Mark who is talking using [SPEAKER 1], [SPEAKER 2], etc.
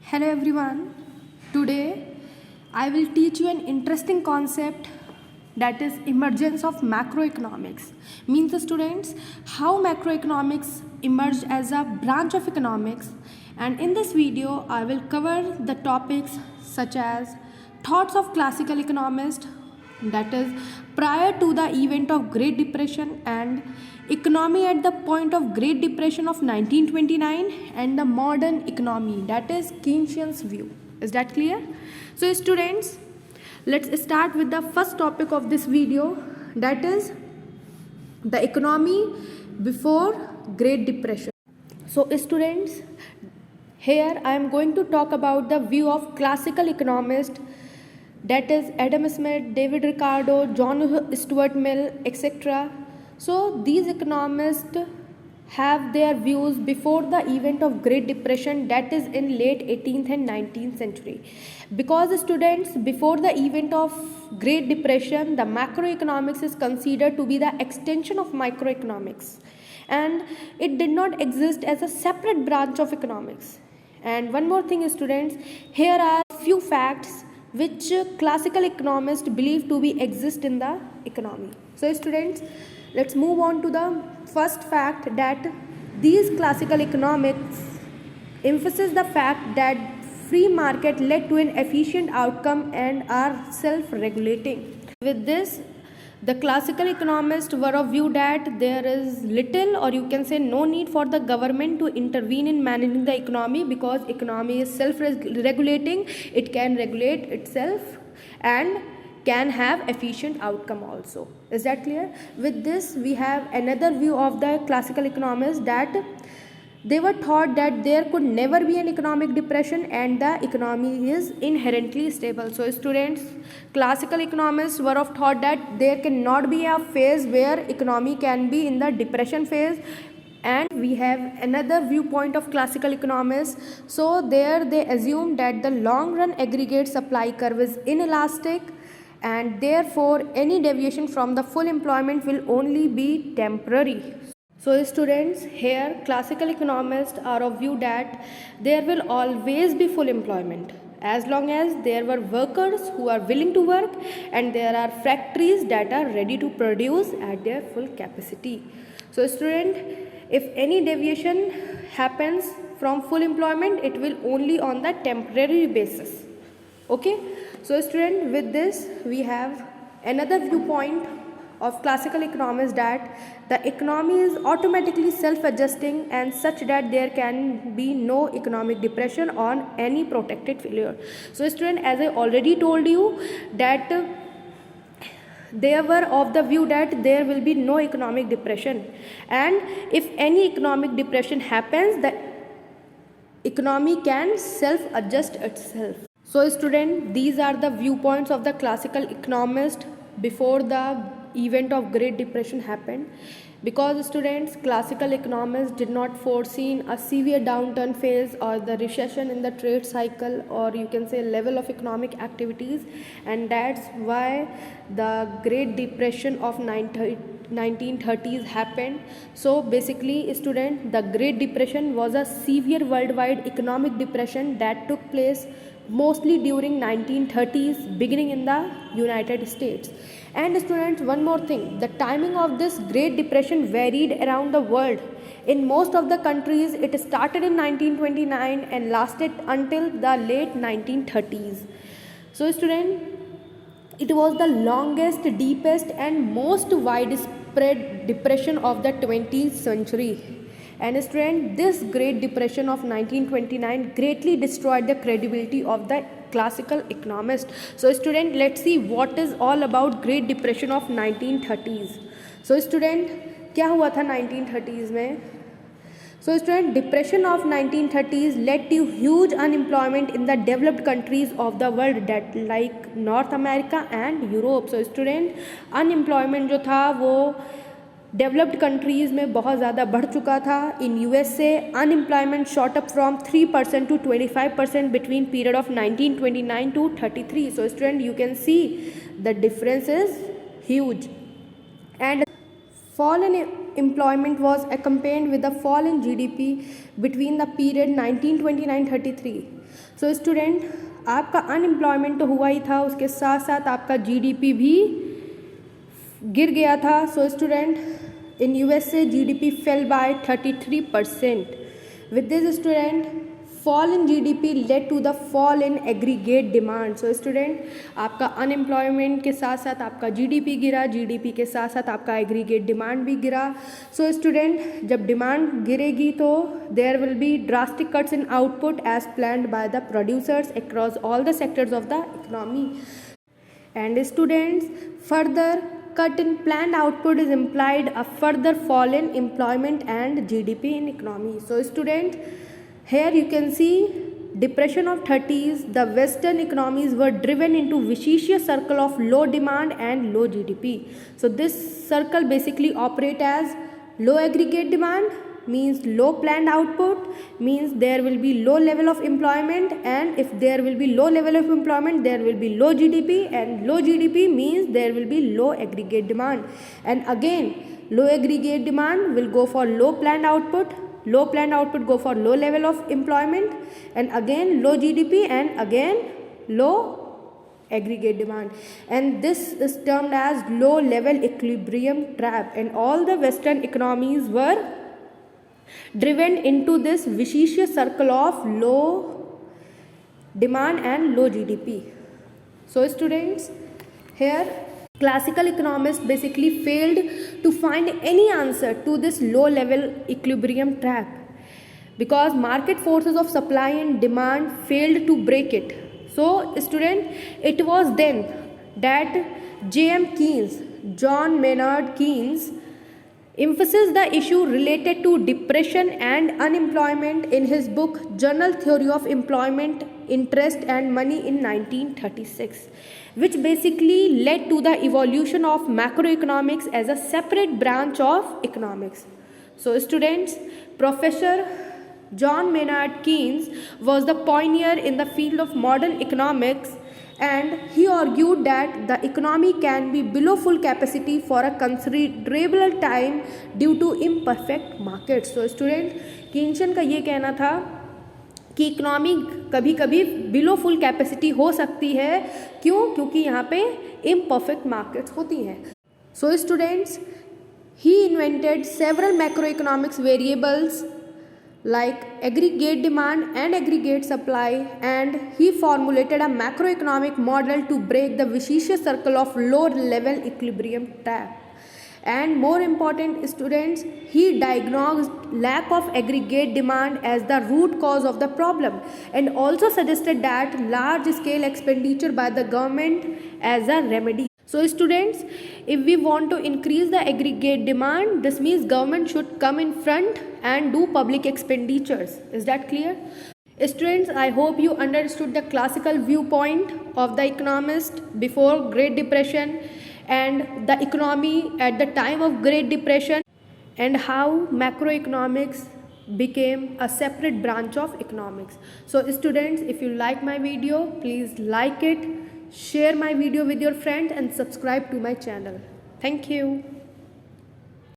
[SPEAKER 1] Hello everyone. Today I will teach you an interesting concept that is emergence of macroeconomics. Means the students how macroeconomics emerged as a branch of economics, and in this video I will cover the topics such as thoughts of classical economists, that is prior to the event of Great Depression, and economy at the point of Great Depression of 1929, and the modern economy, that is Keynesian's view. Is that clear? So students, let's start with the first topic of this video, that is the economy before Great Depression. So students, here I am going to talk about the view of classical economists, that is Adam Smith, David Ricardo, John Stuart Mill, etc. So these economists have their views before the event of Great Depression, that is in late 18th and 19th century. Because students, before the event of Great Depression, the macroeconomics is considered to be the extension of microeconomics, and it did not exist as a separate branch of economics. And one more thing students, here are few facts which classical economists believe to be exist in the economy. So students, let's move on to the first fact, that these classical economics emphasize the fact that free market led to an efficient outcome and are self-regulating. With this, the classical economists were of view that there is little, or you can say no, need for the government to intervene in managing the economy, because economy is self-regulating. It can regulate itself and can have efficient outcome also. Is that clear? With this, we have another view of the classical economists, that they were taught that there could never be an economic depression and the economy is inherently stable. So students, classical economists were of thought that there cannot be a phase where economy can be in the depression phase. And we have another viewpoint of classical economists. So there they assume that the long run aggregate supply curve is inelastic, and therefore any deviation from the full employment will only be temporary. So students, here classical economists are of view that there will always be full employment as long as there were workers who are willing to work and there are factories that are ready to produce at their full capacity. So student, if any deviation happens from full employment, it will only on the temporary basis. Okay, so student, with this we have another viewpoint of classical economists, that the economy is automatically self-adjusting and such that there can be no economic depression or any protected failure. So student, as I already told you that they were of the view that there will be no economic depression, and if any economic depression happens, the economy can self-adjust itself. So student, these are the viewpoints of the classical economist before the event of Great Depression happened. Because students, classical economists did not foresee a severe downturn phase or the recession in the trade cycle, or you can say level of economic activities, and that's why the Great Depression of 1930s happened. So basically student, the Great Depression was a severe worldwide economic depression that took place mostly during 1930s, beginning in the United States. And students, one more thing, the timing of this Great Depression varied around the world. In most of the countries, it started in 1929 and lasted until the late 1930s. So student, it was the longest, deepest and most widespread depression of the 20th century. And student, this Great Depression of 1929 greatly destroyed the credibility of the classical economist. So student, let's see what is all about Great Depression of 1930s. So student, क्या हुआ था 1930s में? So student, depression of 1930s led to huge unemployment in the developed countries of the world, that like North America and Europe. So student, unemployment जो था वो developed countries में बहुत ज़्यादा बढ़ चुका था. In USA unemployment shot up from 3% to 25% between period of 1929 to 33. So student, you can see the difference is huge. And fall in employment was accompanied with a fall in GDP between the period 1929-33. So student, आपका unemployment तो हुआ ही था, उसके साथ साथ आपका GDP भी गिर गया था. So student, in USA GDP fell by 33%. With this student, fall in GDP led to the fall in aggregate demand. So student, आपका अनएम्प्लॉयमेंट के साथ साथ आपका GDP गिरा, GDP के साथ साथ आपका एग्रीगेट डिमांड भी गिरा. So student, जब डिमांड गिरेगी तो there will be drastic cuts in output as planned by the producers across all the sectors of the economy. And students, further cut in planned output is implied a further fall in employment and GDP in economy. So student, here you can see depression of 30s, the western economies were driven into vicious circle of low demand and low GDP. So this circle basically operate as low aggregate demand means low planned output, means there will be low level of employment, and if there will be low level of employment there will be low GDP, and low GDP means there will be low aggregate demand, and again low aggregate demand will go for low planned output, low planned output go for low level of employment, and again low GDP, and again low aggregate demand, and this is termed as low level equilibrium trap, and all the western economies were driven into this vicious circle of low demand and low GDP. So students, here classical economists basically failed to find any answer to this low level equilibrium trap because market forces of supply and demand failed to break it. So student, it was then that J.M. Keynes, John Maynard Keynes, emphasized the issue related to depression and unemployment in his book General Theory of Employment, Interest and Money in 1936, which basically led to the evolution of macroeconomics as a separate branch of economics. So students, Professor John Maynard Keynes was the pioneer in the field of modern economics, and he argued that the economy can be below full capacity for a considerable time due to imperfect markets. So student, कीन्सन का ये कहना था कि economy कभी कभी below full capacity हो सकती है. क्यों? क्योंकि यहाँ पे इम्परफेक्ट मार्केट्स होती हैं. So students, he invented several macro economics variables like aggregate demand and aggregate supply, and he formulated a macroeconomic model to break the vicious circle of low level equilibrium trap. And more important students, he diagnosed lack of aggregate demand as the root cause of the problem, and also suggested that large scale expenditure by the government as a remedy. So students, if we want to increase the aggregate demand, this means government should come in front and do public expenditures. Is that clear? Students, I hope you understood the classical viewpoint of the economist before Great Depression and the economy at the time of Great Depression, and how macroeconomics became a separate branch of economics. So students, if you like my video, please like it, share my video with your friends and subscribe to my channel. Thank you.